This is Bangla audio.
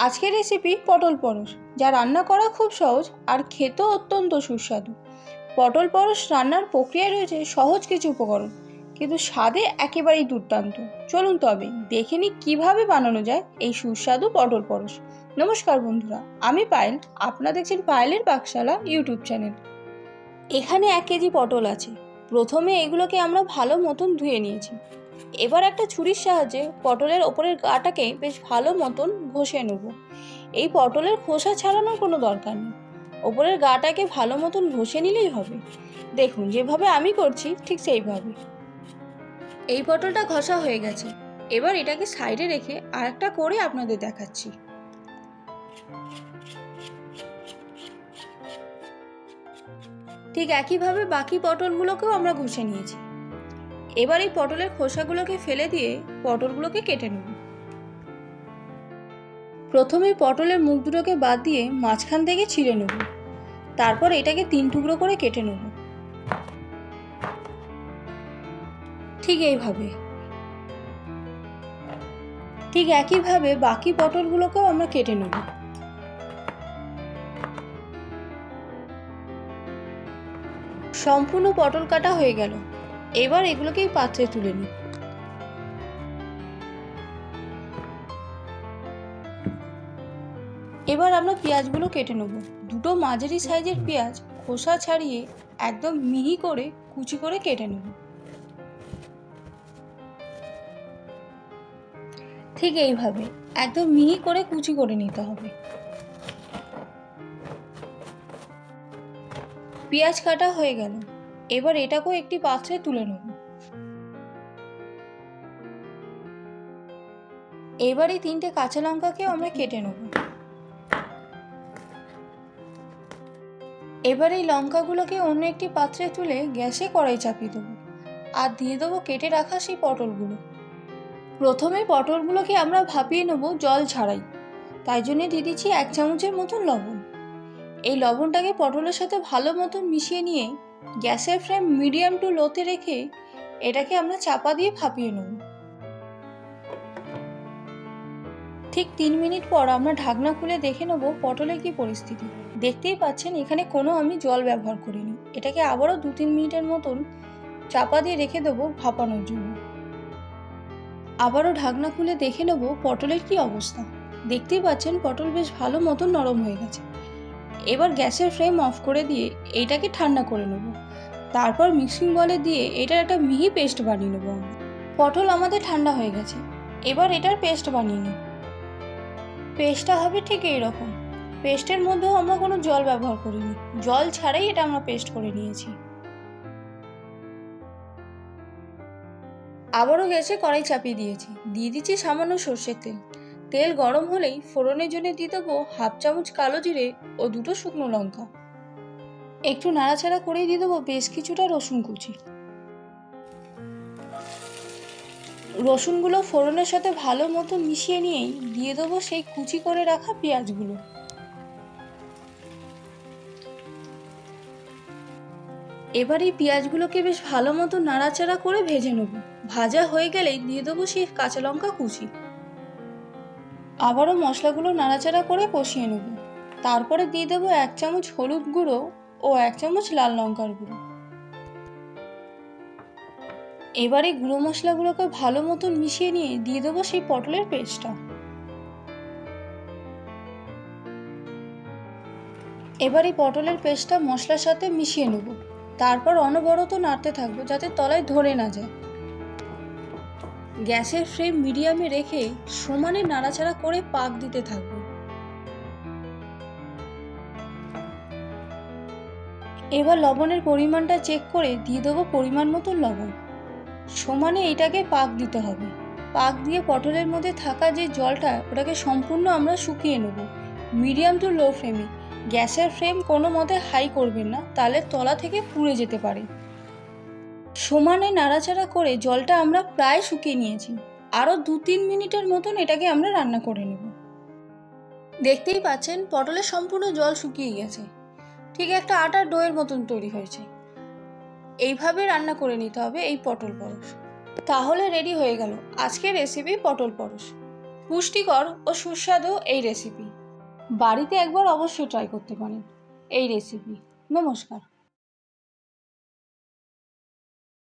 আজকের রেসিপি পটল পরোশ, যা রান্না করা খুব সহজ আর খেতেও অত্যন্ত সুস্বাদু। পটল পরোশ রান্নার প্রক্রিয়ায় রয়েছে সহজ কিছু উপকরণ, কিন্তু স্বাদে একেবারেই দুর্দান্ত। চলুন তবে দেখে নিই কীভাবে বানানো যায় এই সুস্বাদু পটল পরোশ। নমস্কার বন্ধুরা, আমি পায়েল, আপনারা দেখছেন পায়েলের পাকশালা ইউটিউব চ্যানেল। এখানে 1 কেজি পটল আছে। প্রথমে এগুলোকে আমরা ভালো মতন ধুয়ে নিয়েছি। এবার একটা ছুরির সাহায্যে পটলের ওপরের গাটাকে বেশ ভালো মতন ঘষে নেব। এই পটলের খোসা ছাড়ানোর কোনো দরকার নেই, ওপরের গাটাকে ভালো মতন ঘষে নিলেই হবে। দেখুন যেভাবে আমি করছি ঠিক সেইভাবে। এই পটলটা ঘষা হয়ে গেছে। এবার এটাকে সাইডে রেখে আরেকটা করে আপনাদের দেখাচ্ছি। ঠিক একইভাবে বাকি পটলগুলোকেও আমরা ঘষে নিয়েছি। এবার এই পটলের খোসাগুলোকে ফেলে দিয়ে পটলগুলোকে কেটে নেব। প্রথমে পটলের মুখ দুটোকে বাদ দিয়ে মাঝখান থেকে ছিঁড়ে নেব। তারপর এটাকে 3 টুকরো করে কেটে নেব। ঠিক একইভাবে বাকি পটলগুলোকেও আমরা কেটে নেব। সম্পূর্ণ পটল কাটা হয়ে গেল। এবার এগুলোকে পাত্রে তুলে নিই। এবার আমরা পেঁয়াজগুলো কেটে নেব। দুটো মাঝারি সাইজের পেঁয়াজ খোসা ছাড়িয়ে একদম মিহি করে কুচি করে কেটে নেব। ঠিক এইভাবে একদম মিহি করে কুচি করে নিতে হবে। পেঁয়াজ কাটা হয়ে গেল। এবার এটাকেও একটি পাত্রে তুলে নেব। এবার এই 3টে কাঁচা লঙ্কাকেও আমরা কেটে নেব। এবার এই লঙ্কাগুলোকে অন্য একটি পাত্রে তুলে গ্যাসে কড়াই চাপিয়ে দেবো আর দিয়ে দেবো কেটে রাখা সেই পটলগুলো। প্রথমে পটলগুলোকে আমরা ভাপিয়ে নেব জল ছাড়াই, তাই জন্য দিয়ে দিচ্ছি 1 চামচের মতন লবণ। এই লবণটাকে পটলের সাথে ভালো মতন মিশিয়ে নিয়ে গ্যাসের ফ্লেম মিডিয়াম টু লোতে রেখে এটাকে আমরা চাপা দিয়ে ভাপিয়ে নেব। ঠিক 3 মিনিট পর আমরা ঢাকনা খুলে দেখে নেব পটলের কি পরিস্থিতি। দেখতেই পাচ্ছেন এখানে কোনো আমি জল ব্যবহার করিনি। এটাকে আবারও 2-3 মিনিটের মতন চাপা দিয়ে রেখে দেবো ভাপানোর জন্য। আবারও ঢাকনা খুলে দেখে নেব পটলের কি অবস্থা। দেখতেই পাচ্ছেন পটল বেশ ভালো মতন নরম হয়ে গেছে। এবার গ্যাসের ফ্লেম অফ করে দিয়ে এইটাকে ঠান্ডা করে নেব। তারপর মিক্সিং বলে দিয়ে এটার একটা মিহি পেস্ট বানিয়ে নেব আমরা। পটল আমাদের ঠান্ডা হয়ে গেছে। এবার এটার পেস্ট বানিয়ে নিই। পেস্টটা হবে ঠিক এইরকম। পেস্টের মধ্যেও আমরা কোনো জল ব্যবহার করিনি, জল ছাড়াই এটা আমরা পেস্ট করে নিয়েছি। আবারও গ্যাসে কড়াই চাপিয়ে দিয়েছি। দিয়ে দিচ্ছি সামান্য সর্ষের তেল। তেল গরম হলেই ফোড়নের জন্য দিয়ে দেবো 1/2 চামচ কালো জিরে ও 2টো শুকনো লঙ্কা। একটু নাড়াচাড়া করেই দিয়ে দেবো বেশ কিছুটা রসুন কুচি। রসুনগুলো ফোড়নের সাথে ভালো মতো মিশিয়ে নিয়েই দিয়ে দেবো সেই কুচি করে রাখা পেঁয়াজগুলো। এবার এই পেঁয়াজগুলোকে বেশ ভালো মতো নাড়াচাড়া করে ভেজে নেব। ভাজা হয়ে গেলেই দিয়ে দেবো সেই কাঁচা লঙ্কা কুচি। আবারও মশলাগুলো নাড়াচাড়া করে কষিয়ে নেব। তারপরে দিয়ে দেবো 1 চামচ হলুদ গুঁড়ো ও 1 চামচ লাল লঙ্কার গুঁড়ো। এবার এই গুঁড়ো মশলাগুলোকে ভালো মতন মিশিয়ে নিয়ে দিয়ে দেবো সেই পটলের পেস্টটা। এবার এই পটলের পেস্টটা মশলার সাথে মিশিয়ে নেব। তারপর অনবরত নাড়তে থাকবো যাতে তলায় ধরে না যায়। গ্যাসের ফ্লেম মিডিয়ামে রেখে সমানে নাড়াচাড়া করে পাক দিতে থাকবো। এবার লবণের পরিমাণটা চেক করে দিয়ে দেবো পরিমাণ মতো লবণ। সমানে এটাকে পাক দিতে হবে। পাক দিয়ে পটলের মধ্যে থাকা যে জলটা ওটাকে সম্পূর্ণ আমরা শুকিয়ে নেব মিডিয়াম টু লো ফ্লেমে। গ্যাসের ফ্লেম কোনো মতে হাই করবেন না, তাহলে তলা থেকে পুড়ে যেতে পারে। সমানে নাড়াচাড়া করে জলটা আমরা প্রায় শুকিয়ে নিয়েছি। আরও 2-3 মিনিটের মতন এটাকে আমরা রান্না করে নেব। দেখতেই পাচ্ছেন পটলের সম্পূর্ণ জল শুকিয়ে গেছে। ঠিক একটা আটার ডোয়ের মতন তৈরি হয়েছে। এইভাবে রান্না করে নিতে হবে এই পটল পরোশ। তাহলে রেডি হয়ে গেল আজকের রেসিপি পটল পরোশ। পুষ্টিকর ও সুস্বাদু এই রেসিপি। বাড়িতে একবার অবশ্যই ট্রাই করতে পারেন এই রেসিপি। নমস্কার।